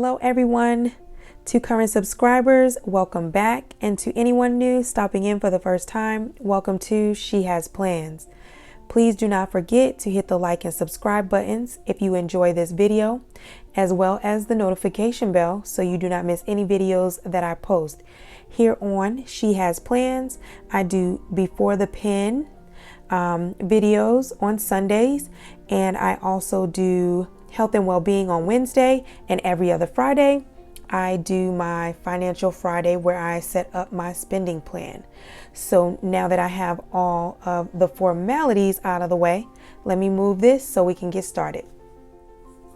Hello everyone. To current subscribers, welcome back, and to anyone new stopping in for the first time, welcome to She Has Plans. Please do not forget to hit the like and subscribe buttons if you enjoy this video, as well as the notification bell so you do not miss any videos that I post. Here on She Has Plans, I do Before the Pen videos on Sundays, and I also do Health and Wellbeing on Wednesday, and every other Friday I do my Financial Friday where I set up my spending plan. So now that I have all of the formalities out of the way, let me move this so we can get started.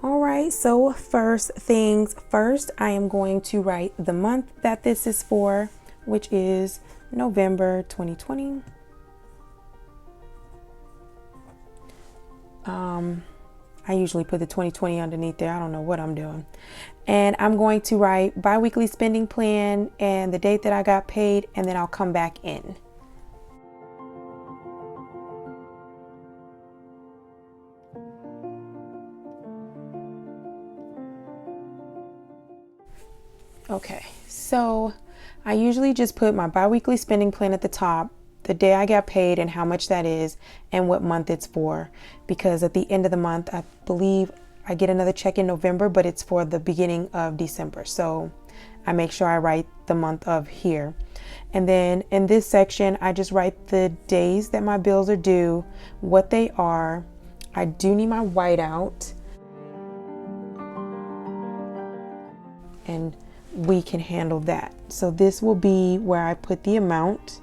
All right, so first things first, I am going to write the month that this is for, which is November 2020. I usually put the 2020 underneath there. I don't know what I'm doing. And I'm going to write bi-weekly spending plan and the date that I got paid, and then I'll come back in. Okay, so I usually just put my bi-weekly spending plan at the top, the day I got paid and how much that is, and what month it's for, because at the end of the month, I believe I get another check in November, but it's for the beginning of December. So I make sure I write the month of here. And then in this section, I just write the days that my bills are due, what they are. I do need my whiteout, and we can handle that. So this will be where I put the amount.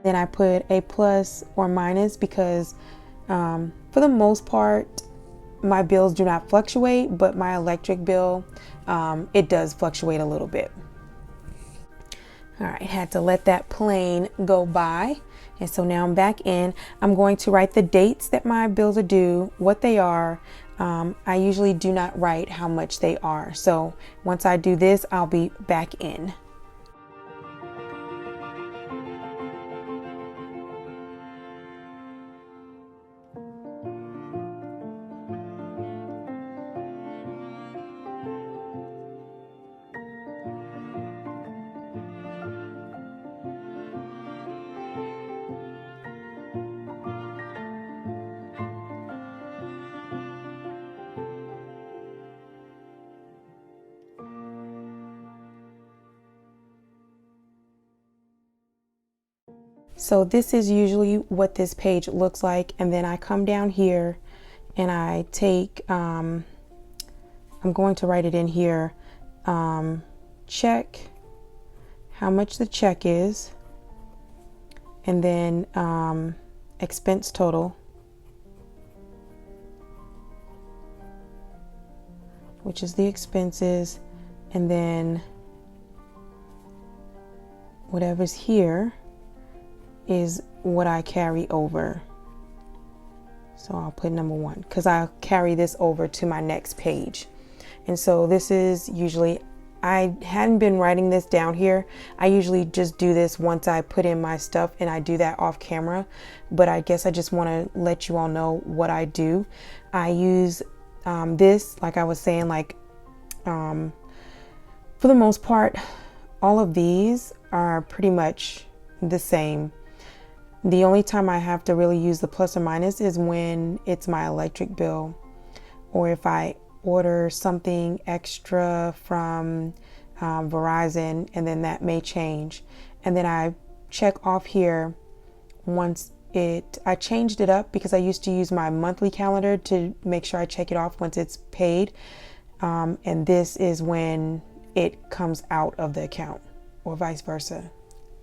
Then I put a plus or minus because for the most part, my bills do not fluctuate, but my electric bill, it does fluctuate a little bit. All right, had to let that plane go by. And so now I'm back in. I'm going to write the dates that my bills are due, what they are. I usually do not write how much they are. So once I do this, I'll be back in. So this is usually what this page looks like, and then I come down here and I take, I'm going to write it in here, check, how much the check is, and then expense total, which is the expenses, and then whatever's here is what I carry over. So I'll put number 1 because I'll carry this over to my next page. And so this is usually, I hadn't been writing this down here. I usually just do this once I put in my stuff, and I do that off camera. But I guess I just want to let you all know what I do. I use this, like I was saying, like for the most part, all of these are pretty much the same. The only time I have to really use the plus or minus is when it's my electric bill, or if I order something extra from Verizon, and then that may change. And then I check off here once I changed it up because I used to use my monthly calendar to make sure I check it off once it's paid. And this is when it comes out of the account, or vice versa.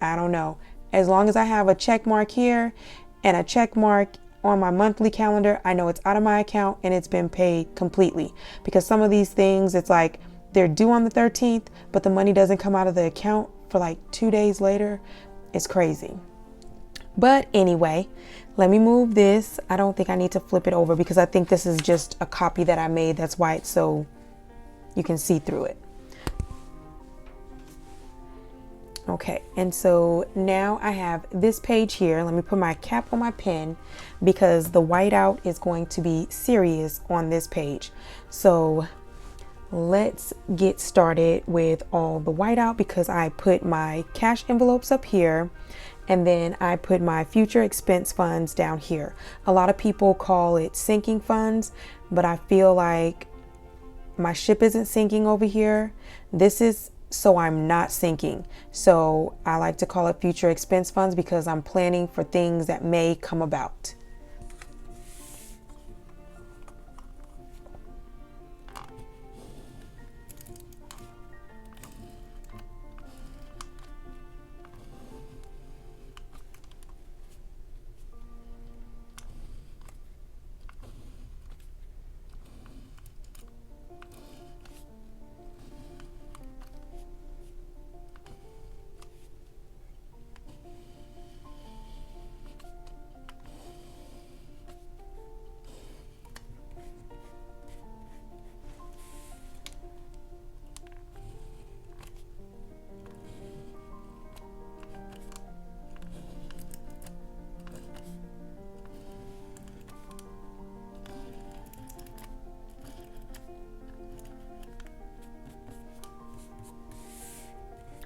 I don't know. As long as I have a check mark here and a check mark on my monthly calendar, I know it's out of my account and it's been paid completely. Because some of these things, it's like they're due on the 13th, but the money doesn't come out of the account for like 2 days later. It's crazy. But anyway, let me move this. I don't think I need to flip it over because I think this is just a copy that I made. That's why it's so you can see through it. Okay, and so now I have this page here. Let me put my cap on my pen because the whiteout is going to be serious on this page. So let's get started with all the whiteout because I put my cash envelopes up here and then I put my future expense funds down here. A lot of people call it sinking funds, but I feel like my ship isn't sinking over here. This is so I'm not sinking. So I like to call it future expense funds because I'm planning for things that may come about.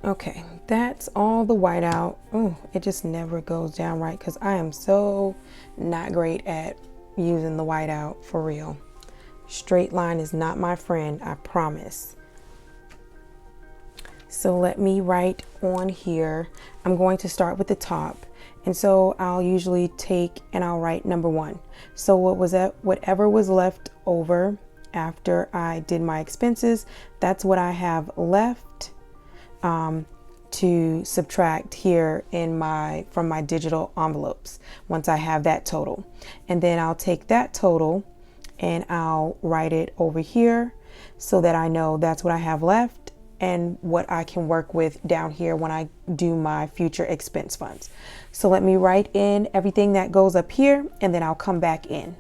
Okay, that's all the whiteout. Oh, it just never goes down right because I am so not great at using the whiteout for real. Straight line is not my friend, I promise. So let me write on here. I'm going to start with the top. And so I'll usually take and I'll write number 1. So whatever was left over after I did my expenses, that's what I have left to subtract here from my digital envelopes once I have that total. And then I'll take that total and I'll write it over here so that I know that's what I have left and what I can work with down here when I do my future expense funds. So let me write in everything that goes up here and then I'll come back in.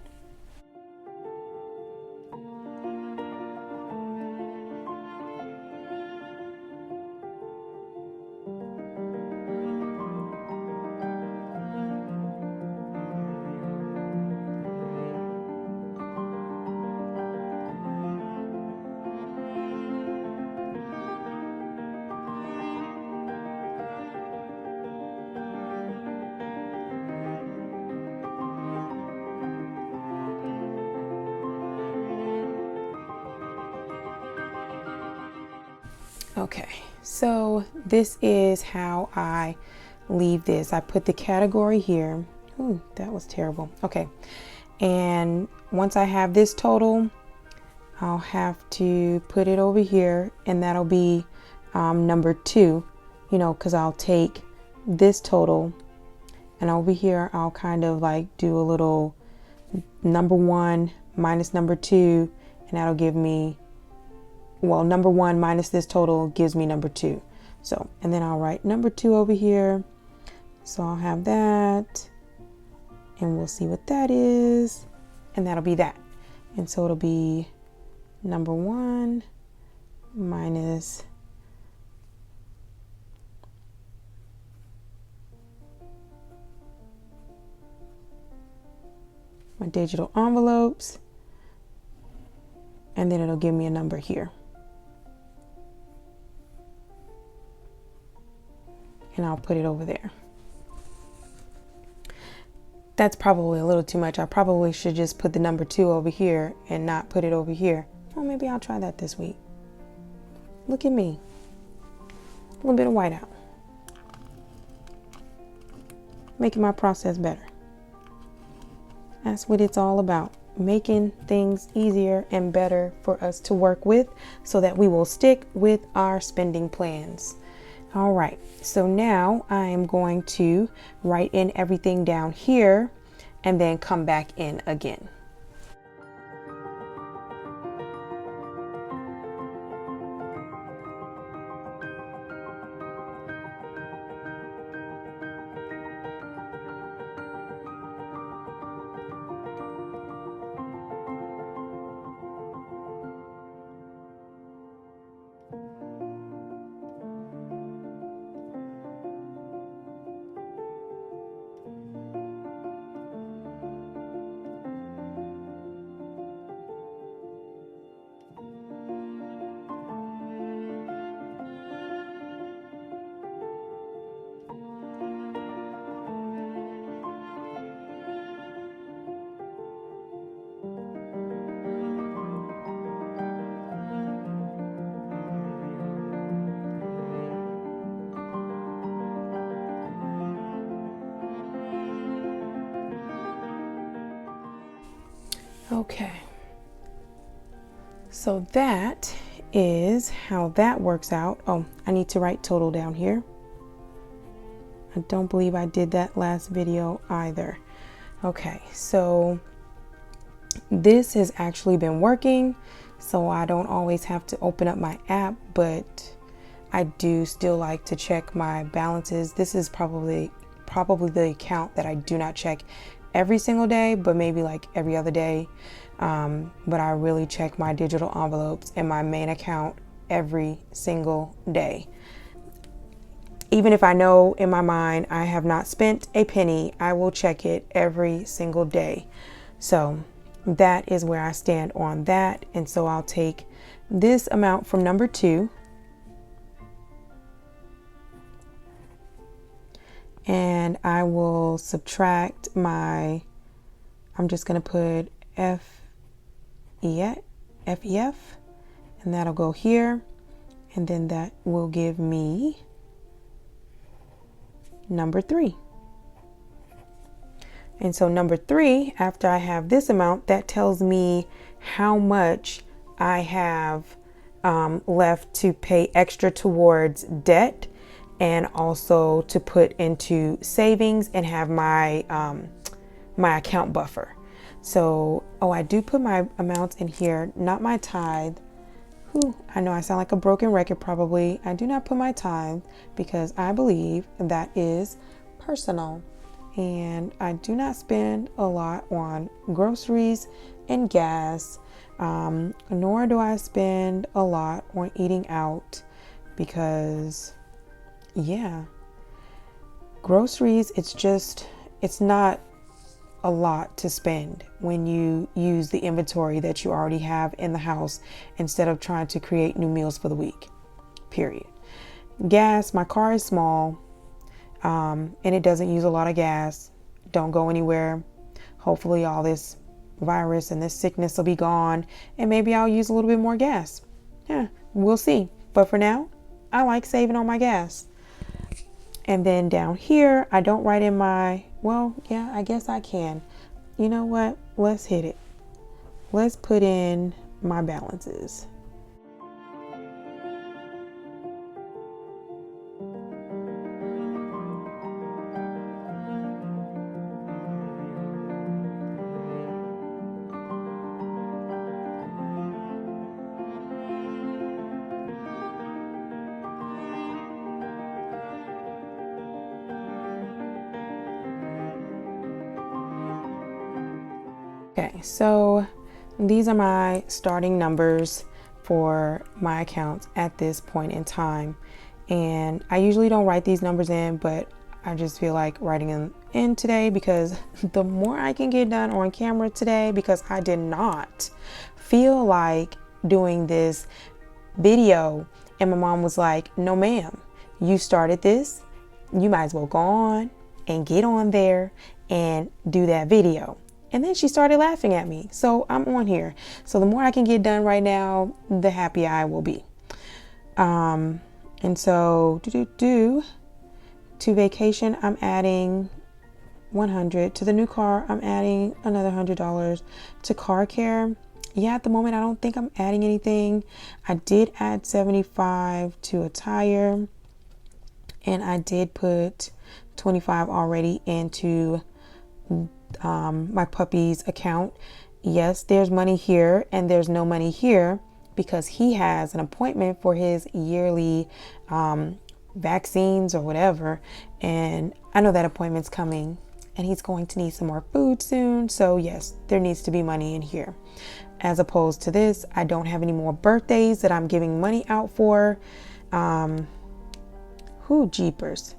Okay, so this is how I leave this. I put the category here. Ooh, that was terrible. Okay, and once I have this total, I'll have to put it over here, and that'll be number 2, because I'll take this total, and over here I'll kind of like do a little number 1 minus number 2, and that'll give me, well, number 1 minus this total gives me number 2. So, and then I'll write number 2 over here. So I'll have that, and we'll see what that is, and that'll be that. And so it'll be number 1 minus my digital envelopes, and then it'll give me a number here. And I'll put it over there. That's probably a little too much. I probably should just put the number 2 over here and not put it over here. Well, maybe I'll try that this week. Look at me. A little bit of whiteout. Making my process better. That's what it's all about. Making things easier and better for us to work with so that we will stick with our spending plans. All right, so now I am going to write in everything down here and then come back in again. Okay. So that is how that works out. Oh, I need to write total down here. I don't believe I did that last video either. Okay, so this has actually been working, so I don't always have to open up my app, but I do still like to check my balances. This is probably the account that I do not check every single day, but maybe like every other day. But I really check my digital envelopes and my main account every single day. Even if I know in my mind I have not spent a penny, I will check it every single day. So that is where I stand on that. And so I'll take this amount from number 2 and I will subtract my, I'm just going to put FEF, and that'll go here. And then that will give me number 3. And so number 3, after I have this amount, that tells me how much I have left to pay extra towards debt and also to put into savings and have my my account buffer. So, oh, I do put my amounts in here, not my tithe. I know I sound like a broken record probably. I do not put my tithe because I believe that is personal. And I do not spend a lot on groceries and gas, nor do I spend a lot on eating out because, yeah, groceries, it's not a lot to spend when you use the inventory that you already have in the house instead of trying to create new meals for the week, period. Gas, my car is small. And it doesn't use a lot of gas. Don't go anywhere. Hopefully all this virus and this sickness will be gone and maybe I'll use a little bit more gas. Yeah, we'll see. But for now, I like saving on my gas. And then down here, I don't write in my, well, yeah, I guess I can. You know what? Let's hit it. Let's put in my balances. Okay, so these are my starting numbers for my accounts at this point in time. And I usually don't write these numbers in, but I just feel like writing them in today because the more I can get done on camera today, because I did not feel like doing this video. And my mom was like, no, ma'am, you started this. You might as well go on and get on there and do that video. And then she started laughing at me. So I'm on here. So the more I can get done right now, the happier I will be. And so to vacation, I'm adding 100. To the new car, I'm adding another $100. To car care, yeah, at the moment, I don't think I'm adding anything. I did add 75 to a tire. And I did put 25 already into my puppy's account. Yes, there's money here and there's no money here because he has an appointment for his yearly vaccines or whatever. And I know that appointment's coming and he's going to need some more food soon. So yes, there needs to be money in here. As opposed to this, I don't have any more birthdays that I'm giving money out for. Jeepers.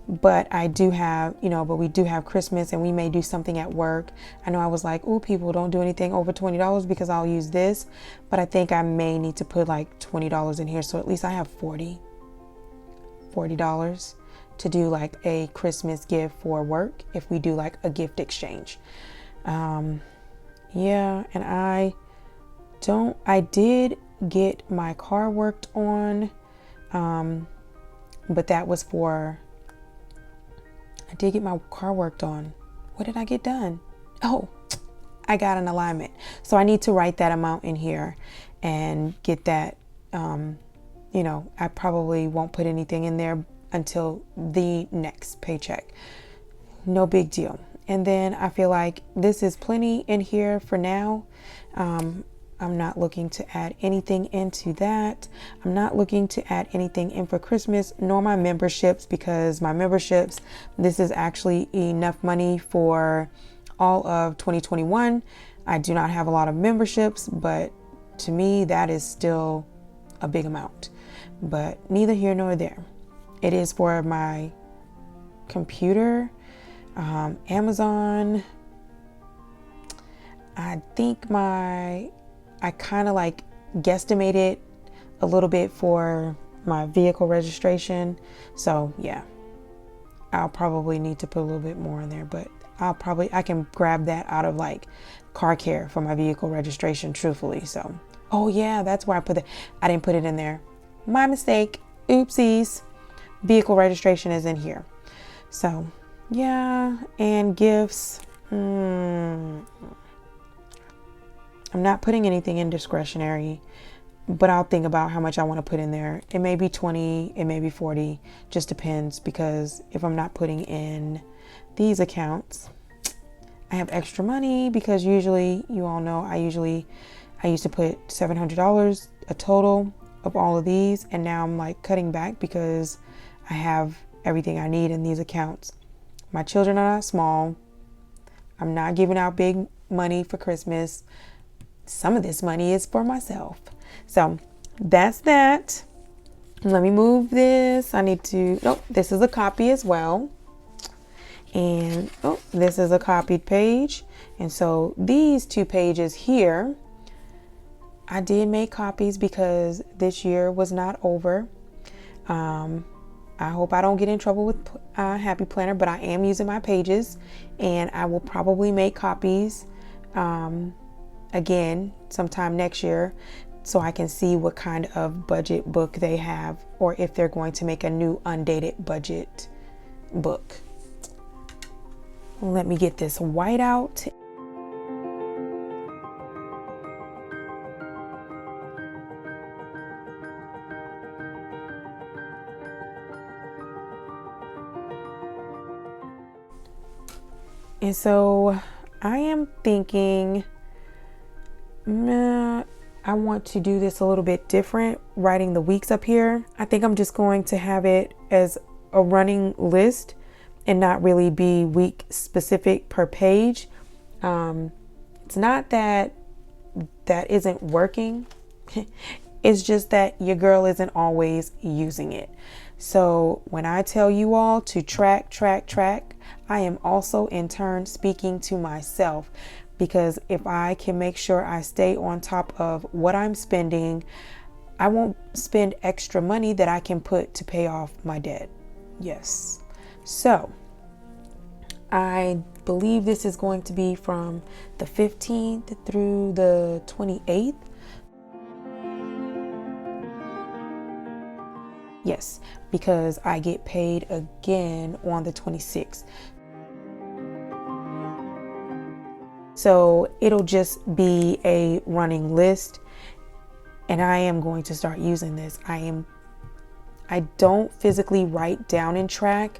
But I do have, but we do have Christmas and we may do something at work. I know I was like, ooh, people don't do anything over $20 because I'll use this. But I think I may need to put like $20 in here. So at least I have $40 to do like a Christmas gift for work if we do like a gift exchange. Yeah, and I did get my car worked on, but that was I did get my car worked on. What did I get done? Oh, I got an alignment. So I need to write that amount in here and get that. You know, I probably won't put anything in there until the next paycheck. No big deal. And then I feel like this is plenty in here for now. I'm not looking to add anything into that. I'm not looking to add anything in for Christmas, nor my memberships, because my memberships, this is actually enough money for all of 2021. I do not have a lot of memberships, but to me, that is still a big amount. But neither here nor there. It is for my computer, Amazon. I think I kind of like guesstimated a little bit for my vehicle registration. So yeah, I'll probably need to put a little bit more in there, but I can grab that out of like car care for my vehicle registration, truthfully. So, oh yeah, that's where I put it. I didn't put it in there. My mistake. Oopsies. Vehicle registration is in here. So yeah, and gifts. I'm not putting anything in discretionary, but I'll think about how much I want to put in there. It may be 20, it may be 40, just depends, because if I'm not putting in these accounts, I have extra money, because usually, you all know, I used to put $700 a total of all of these, and now I'm like cutting back because I have everything I need in these accounts. My children are not small. I'm not giving out big money for Christmas. Some of this money is for myself. So that's that. Let me move this. This is a copy as well. And this is a copied page. And so these 2 pages here, I did make copies because this year was not over. I hope I don't get in trouble with Happy Planner, but I am using my pages, and I will probably make copies again sometime next year, so I can see what kind of budget book they have, or if they're going to make a new undated budget book. Let me get this white out. And so I am thinking, I want to do this a little bit different, writing the weeks up here. I think I'm just going to have it as a running list and not really be week specific per page. It's not that isn't working. It's just that your girl isn't always using it. So when I tell you all to track, I am also in turn speaking to myself, because if I can make sure I stay on top of what I'm spending, I won't spend extra money that I can put to pay off my debt. Yes. So I believe this is going to be from the 15th through the 28th. Yes, because I get paid again on the 26th. So it'll just be a running list, and I am going to start using this. I don't physically write down and track.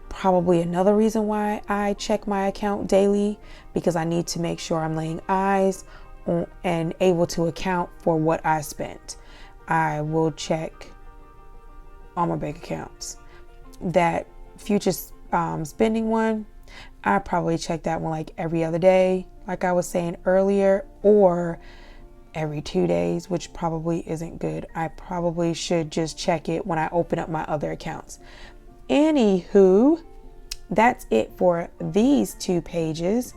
Probably another reason why I check my account daily, because I need to make sure I'm laying eyes on and able to account for what I spent. I will check all my bank accounts. That future spending one, I probably check that one like every other day, like I was saying earlier, or every 2 days, which probably isn't good. I probably should just check it when I open up my other accounts. Anywho, that's it for these 2 pages.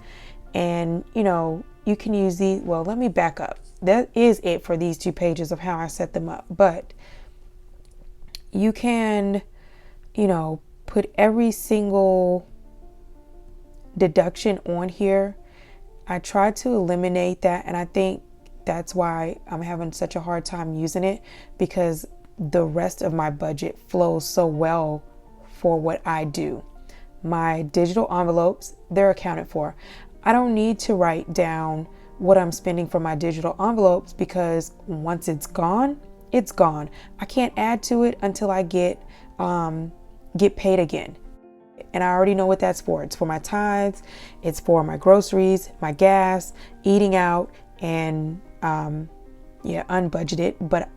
And you can use these. Well, let me back up. That is it for these 2 pages of how I set them up. But you can, put every single deduction on here. I tried to eliminate that, and I think that's why I'm having such a hard time using it, because the rest of my budget flows so well for what I do. My digital envelopes, they're accounted for. I don't need to write down what I'm spending for my digital envelopes, because once it's gone, it's gone. I can't add to it until I get paid again. And I already know what that's for. It's for my tithes, it's for my groceries, my gas, eating out, and unbudgeted. But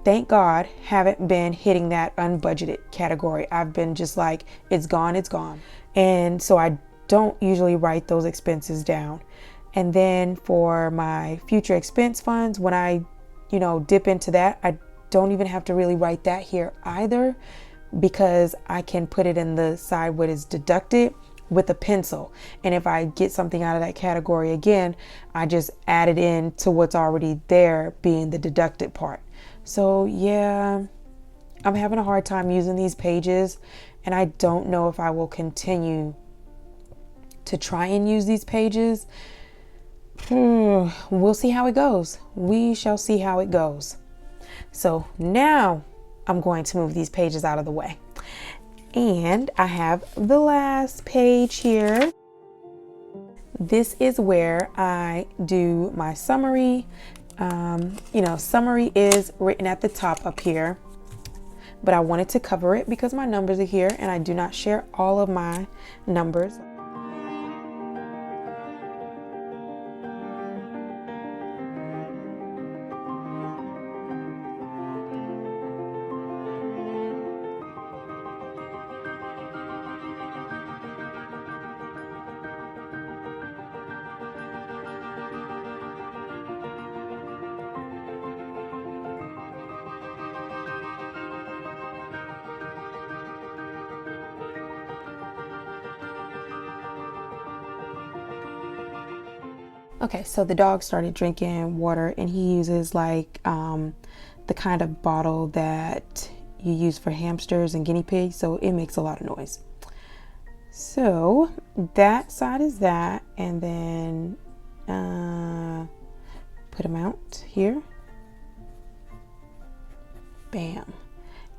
thank God, haven't been hitting that unbudgeted category. I've been just like, it's gone, it's gone. And so I don't usually write those expenses down. And then for my future expense funds, when I, dip into that, I don't even have to really write that here either, because I can put it in the side where it's deducted with a pencil. And if I get something out of that category again, I just add it in to what's already there, being the deducted part. So yeah, I'm having a hard time using these pages, and I don't know if I will continue to try and use these pages. We'll see how it goes. We shall see how it goes. So now I'm going to move these pages out of the way. And I have the last page here. This is where I do my summary. Summary is written at the top up here, but I wanted to cover it because my numbers are here and I do not share all of my numbers. Okay, so the dog started drinking water, and he uses like the kind of bottle that you use for hamsters and guinea pigs, so it makes a lot of noise. So that side is that, and then put him out here. Bam.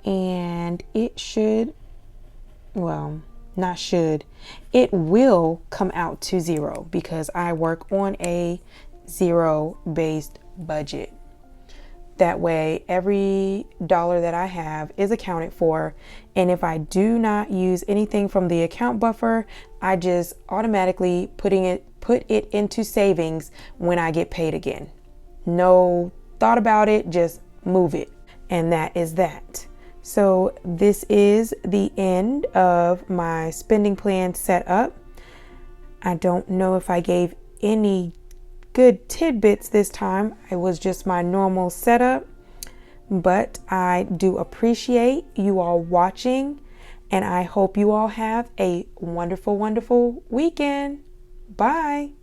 And it should, well, not should, it will come out to 0 because I work on a 0-based budget. That way every dollar that I have is accounted for, and if I do not use anything from the account buffer, I just automatically put it into savings when I get paid again. No thought about it, just move it. And that is that. So this is the end of my spending plan set up. I don't know if I gave any good tidbits this time. It was just my normal setup, but I do appreciate you all watching, and I hope you all have a wonderful, wonderful weekend. Bye.